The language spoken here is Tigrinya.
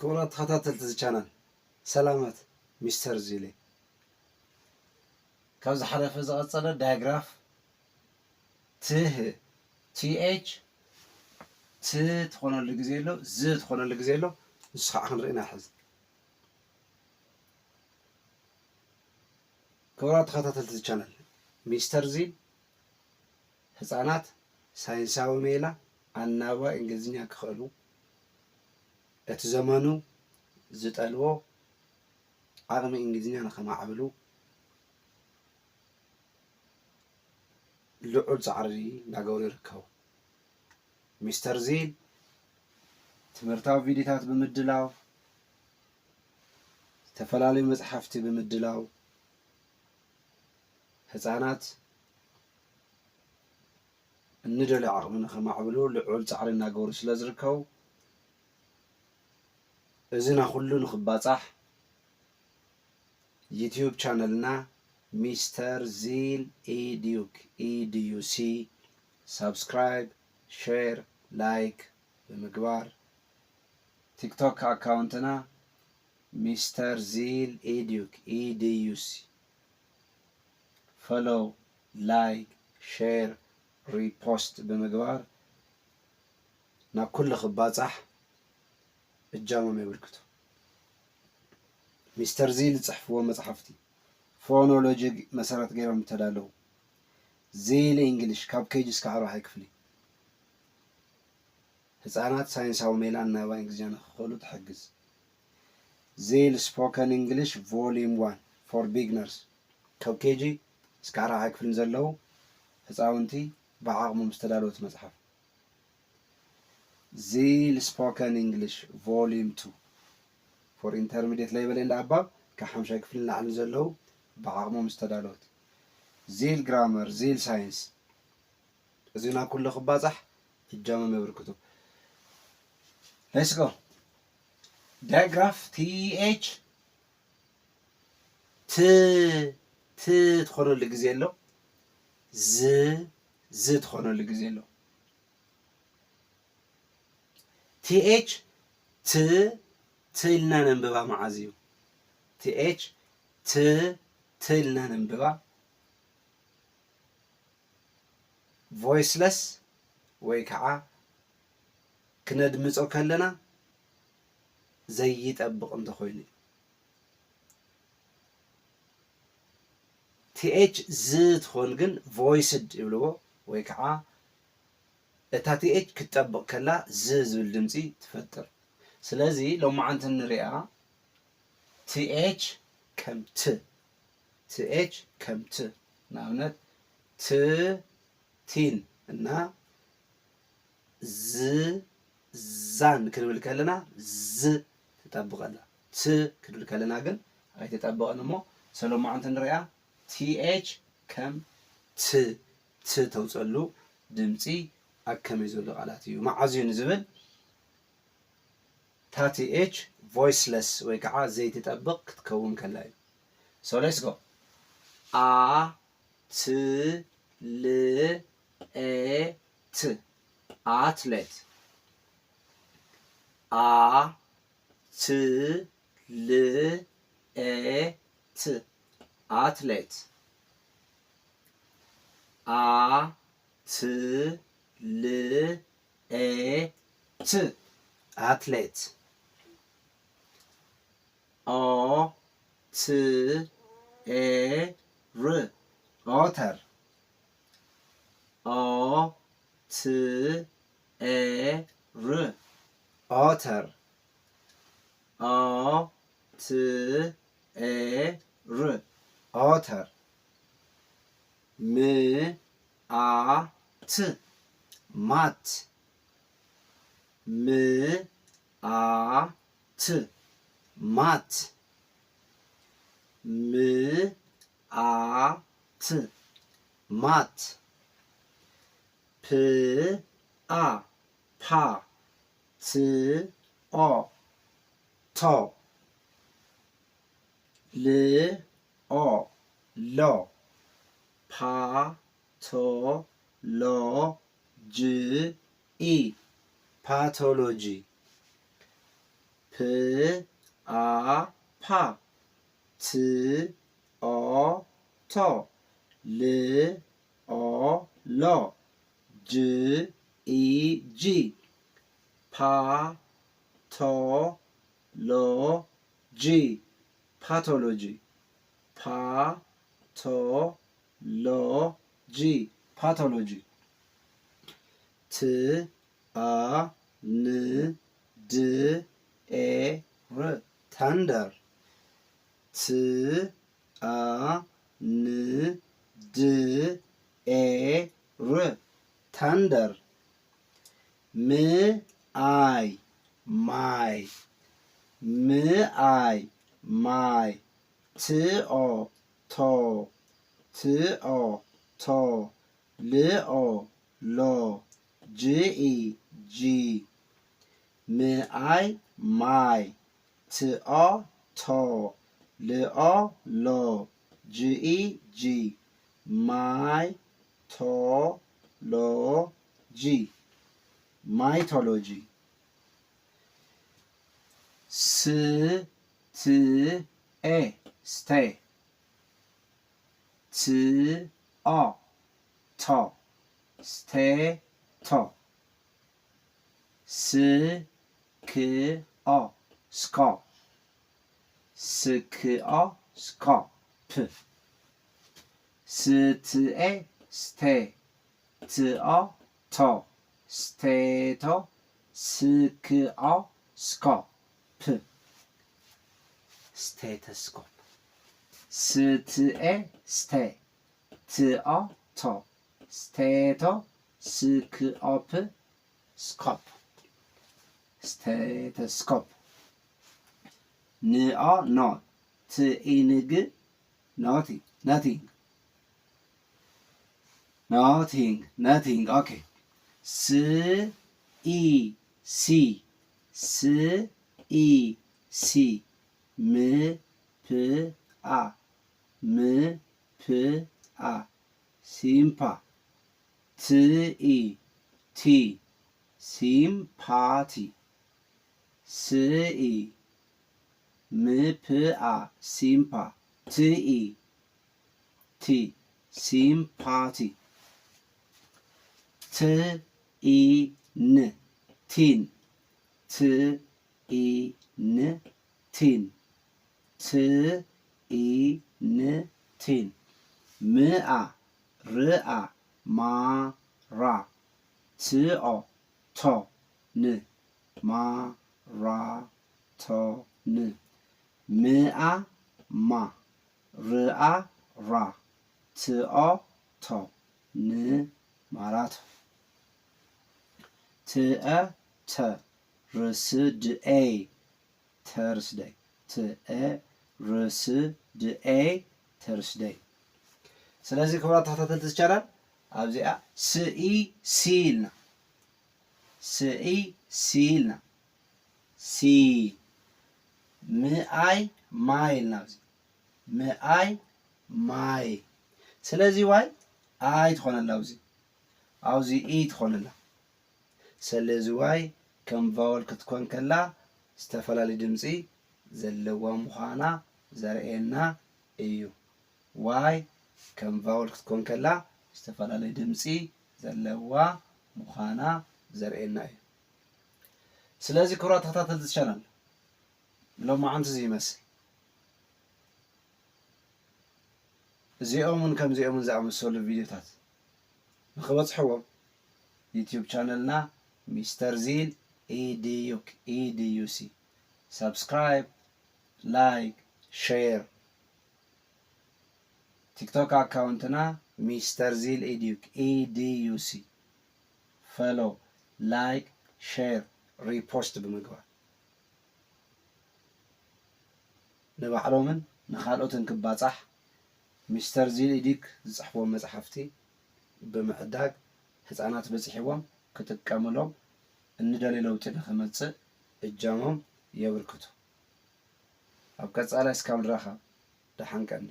كونات خطات التزشانال سلامات مستر زيلي كوز حرف زغصنا دايجراف ته تي اتش ت تخونو اللي جزيلو ز تخونو اللي جزيلو نسخة خنرئنا حز كونات خطات التزشانال مستر زيل ህፃናት ሳይንሳዊ ሜላ አናባ እንግሊዝኛ ክኸሉ እቲ ዘመኑ ዝጠልቦ ዓቕሚ እንግሊዝኛ ንኸማዕብሉ ልዑል ፃዕሪ እናገበሩ ይርከቡ። ሚስተር ዚል ትምህርታዊ ቪድዮታት ብምድላው ዝተፈላለዩ መፅሓፍቲ ብምድላው ህፃናት እንደለ ዓቕሚ ንኸማዕብሉ ልዑል ፃዕሪ እናገበሩ ስለ ዝርከቡ እዝና ኩሉ ንኽባፃሕ ዩቲዩብ ቻነልና ሚስተር ዚል ኢዲዩሲ ሰብስክራይብ ሼር ላይክ ብምግባር ቲክቶክ አካውንትና ሚስተር ዚል ኢዲዩሲ ፎሎው ላይክ ሼር ሪፖስት ብምግባር ናብ ኩሉ ክባፃሕ እጃሞም የብርክቱ። ሚስተር ዚል ጽሕፍዎ መጽሐፍቲ ፎኖሎጂ መሰረት ገይሮም ተዳለው ዚል እንግሊሽ ካብ ኬጂ እስከ 4ይ ክፍሊ ህፃናት ሳይንሳዊ ሜላ እናባ እንግሊዝኛ ንኽኸሉ ትሕግዝ። ዚል ስፖከን እንግሊሽ ቮሊዩም 1 ፎር ቢግነርስ ካብ ኬጂ እስከ 4ይ ክፍሊ ዘለው ህፃውንቲ بعقمهم استدلوت مصحف زيل spoken English volume 2 for intermediate level and above كحمشة كفل لعن زلو بعقمهم استدلوت زيل grammar زيل science زينا كل خبازح الجامعة مبركتو. Let's go. digraph th ت تخونو اللي جزيلو زد خونو اللي جزيلو تي اتش تلنا ننببا معازيو تي اتش تلنا ننببا voiceless ويكعا كندمصو كلنا زي يطبق انت خويني تي اتش زد خون جن voiced يبلو ويكعا اتا تي اتش كتطبق كلا زብል ድምፂ ትፈጥር። ስለዚ ሎማ አንተ ንሪኣ تي اتش ከም ት تي اتش ከም ት ናብነት ት ቲን እና ዝ ዛን ክንብል ከለና ዝ ትጠብቀላ ት ክንብል ከለና ግን አይተጠበቀን እሞ ሰሎማ አንተ ንሪኣ تي اتش ከም ት ተውፀሉ ድምፂ أكمل زول قالاتي معزين زبل تاتي اتش voiceless ويكعا زي تطبق تكون كلاي. So let's go. ت ل ت athlete ت ل ت athlete ت ل ت athlete ت ر otter ت ر otter ت ر otter ت mat ت mat ت mat pa ت o to ل o lo pa to lo G E pathology P ፓ ት ኦ ቶ ል ኦ ሎ ጅ ኢ ጂ ፓ ቶ ሎ ጂ ፓቶሎጂ ፓ ቶ ሎ ጂ ፓቶሎጂ ት አ ን ድ ኤ ር ተንደር ት አ ን ድ ኤ ር ተንደር ም አይ ማይ ም አይ ማይ ት ኦ ቶ ት ኦ ቶ ል ኦ ሎ ጅ ኢ ጂ ም አይ ማይ ት ኦ ቶ ል ኦ ሎ ጅ ኢ ጂ ማይ ቶ ሎ ጂ ማይቶሎጂ ስ ት ኤ ስቴ ት ኦ ቶ ስቴ ቶ ስ ክ ኦ ስኮ ስ ክ ኦ ስኮ ፕ ስ ት ኤ ስቴ ት ኦ ቶ ስቴቶ ስ ክ ኦ ስኮ ፕ ስቴተስኮፕ ስ ት ኤ ስቴ ት ኦ ቶ ስቴቶ ስ ክ ኦ ፕ ስኮፕ ስቴተስኮፕ ን ኦ ኖ ት ኢ ን ግ ኖቲንግ nothing nothing nothing okay s e c s e c m p a m p a simpa t e t sympathy s e m p a simpa t e t sympathy t e n tin t e n tin t e n tin m a r a ma ra t o to n ma ra to n m a ma r a ra t o to n ማራት ት አ ተ ርስ ድ ኤ ተርስደይ ት አ ርስ ድ ኤ ተርስደይ ስለዚህ ክብራት ተከታተልት ይቻላል ኣብዚኣ ስኢ ሲልና ስኢ ሲልና ሲ ምኣይ ማይልና ምኣይ ማይ ስለዚህ ዋይ አይ ትሆነላ አውዚ ኢ ትሆነላ ስለዚህ ዋይ ከም ቫወል ክትኮን ከላ ዝተፈላለዩ ድምፂ ዘለዋ ምዃና ዘርእየና እዩ ዋይ ከም ቫወል ክትኮን ከላ ዝተፈላለዩ ድምፂ ዘለዋ ምዃና ዘርእየና እዩ ስለዚህ ክብራት ተከታተልቲ ቻናል ሎማዓንቲ እዚ ይመስል እዚኦምን ከምዚኦምን ዝኣመሰሉ ቪድዮታት ንክበፅሕዎም ዩቲዩብ ቻነልና ሚስተር ዚል ኢዲዩሲ ሰብስክራይብ ላይክ ሼር ቲክቶክ አካውንትና ሚስተር ዚል ኢዲዩሲ ፎሎ ላይክ ሼር ሪፖስት ብምግባር ንባዕሎምን ንኻልኦትን ክባፃሕ ሚስተር ዚል ኢዲክ ዝፅሕፍዎም መፅሓፍቲ ብምዕዳግ ህፃናት በፂሕዎም ክጥቀምሎም እንደልዩ ለውጢ ንኽመፅእ እጃሞም የብርክቱ ኣብ ቀፃላይ እስካብ ንራኸብ ደሓን ቀኒ